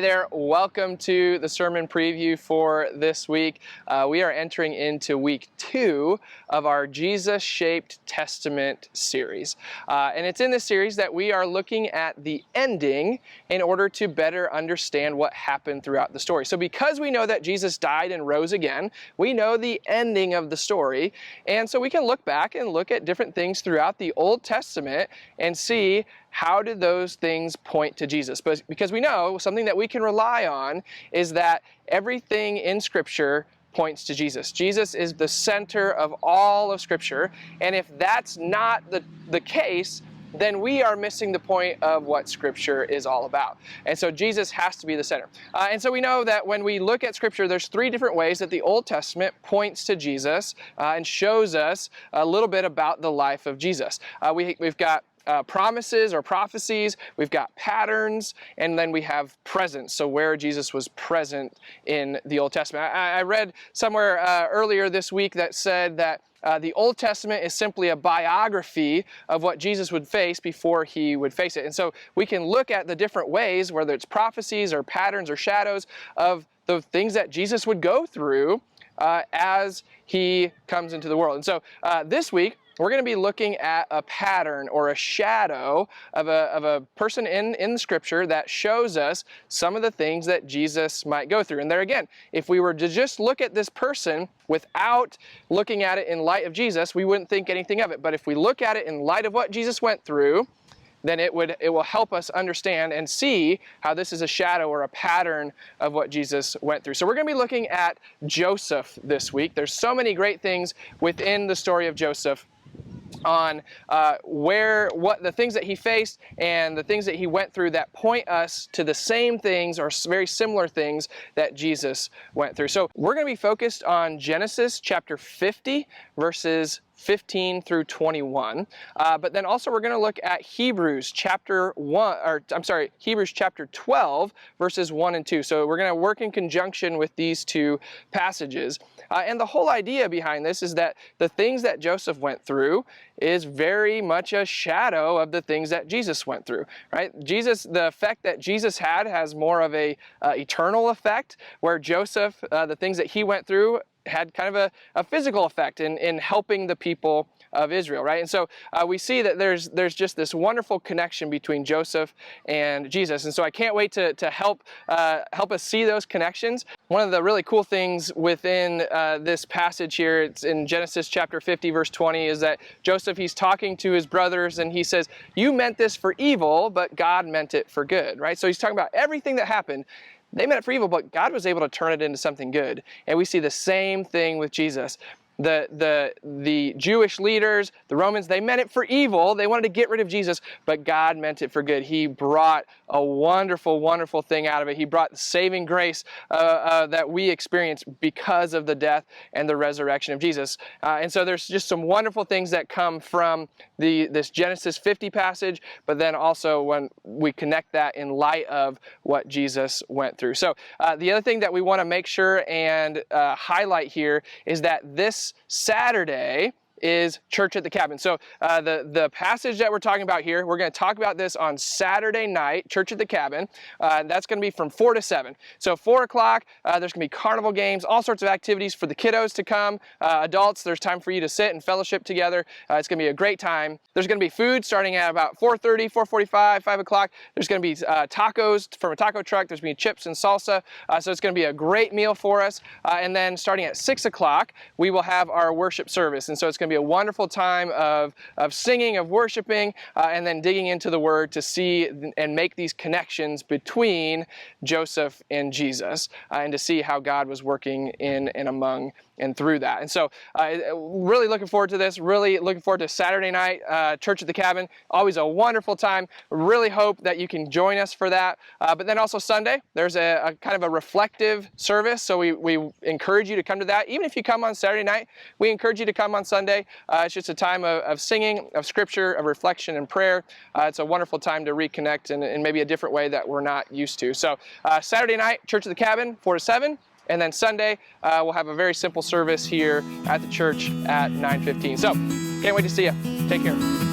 Hey there, welcome to the sermon preview for this week. We are entering into week 2 of our Jesus-Shaped Testament series. And it's in this series that we are looking at the ending in order to better understand what happened throughout the story. So because we know that Jesus died and rose again, we know the ending of the story. And so we can look back and look at different things throughout the Old Testament and see how did those things point to Jesus? But because we know something that we can rely on is that everything in Scripture points to Jesus. Jesus is the center of all of Scripture, and if that's not the case, then we are missing the point of what Scripture is all about. And so Jesus has to be the center. And so we know that when we look at Scripture, there's 3 different ways that the Old Testament points to Jesus and shows us a little bit about the life of Jesus. We've got promises or prophecies, we've got patterns, and then we have presence, so where Jesus was present in the Old Testament. I read somewhere earlier this week that said that the Old Testament is simply a biography of what Jesus would face before he would face it. And so we can look at the different ways, whether it's prophecies or patterns or shadows, of the things that Jesus would go through as he comes into the world. And so this week, we're going to be looking at a pattern or a shadow of a person in the Scripture that shows us some of the things that Jesus might go through. And there again, if we were to just look at this person without looking at it in light of Jesus, we wouldn't think anything of it. But if we look at it in light of what Jesus went through, then it will help us understand and see how this is a shadow or a pattern of what Jesus went through. So we're going to be looking at Joseph this week. There's so many great things within the story of Joseph on what the things that he faced and the things that he went through that point us to the same things or very similar things that Jesus went through. So we're going to be focused on Genesis chapter 50 verses 15 through 21, but then also we're going to look at Hebrews chapter 12 verses 1 and 2. So we're going to work in conjunction with these 2 passages. And the whole idea behind this is that the things that Joseph went through is very much a shadow of the things that Jesus went through, right? The effect that Jesus had has more of a eternal effect, where Joseph, the things that he went through had kind of a physical effect in helping the people of Israel, right? And so we see that there's just this wonderful connection between Joseph and Jesus. And so I can't wait to help us see those connections. One of the really cool things within this passage here, it's in Genesis chapter 50, verse 20, is that Joseph, he's talking to his brothers and he says, "You meant this for evil, but God meant it for good," right? So he's talking about everything that happened. They meant it for evil, but God was able to turn it into something good. And we see the same thing with Jesus. The Jewish leaders, the Romans, they meant it for evil. They wanted to get rid of Jesus, but God meant it for good. He brought a wonderful, wonderful thing out of it. He brought the saving grace that we experience because of the death and the resurrection of Jesus. And so there's just some wonderful things that come from this Genesis 50 passage, but then also when we connect that in light of what Jesus went through. So the other thing that we want to make sure and highlight here is that this Saturday is Church at the Cabin. So the passage that we're talking about here, we're going to talk about this on Saturday night, Church at the Cabin. That's going to be from 4 to 7. So 4 o'clock, there's going to be carnival games, all sorts of activities for the kiddos to come. Adults, there's time for you to sit and fellowship together. It's going to be a great time. There's going to be food starting at about 4:30, 4:45, 5 o'clock. There's going to be tacos from a taco truck. There's going to be chips and salsa. So it's going to be a great meal for us. And then starting at 6 o'clock, we will have our worship service. And so it's going to be a wonderful time of singing, of worshiping, and then digging into the Word to see and make these connections between Joseph and Jesus, and to see how God was working in and among and through that. And so really looking forward to this, really looking forward to Saturday night, Church at the Cabin. Always a wonderful time. Really hope that you can join us for that. But then also Sunday, there's a kind of a reflective service. So we encourage you to come to that. Even if you come on Saturday night, we encourage you to come on Sunday. It's just a time of singing, of scripture, of reflection and prayer. It's a wonderful time to reconnect in maybe a different way that we're not used to. So Saturday night, Church at the Cabin, 4 to 7. And then Sunday, we'll have a very simple service here at the church at 9:15. So can't wait to see you. Take care.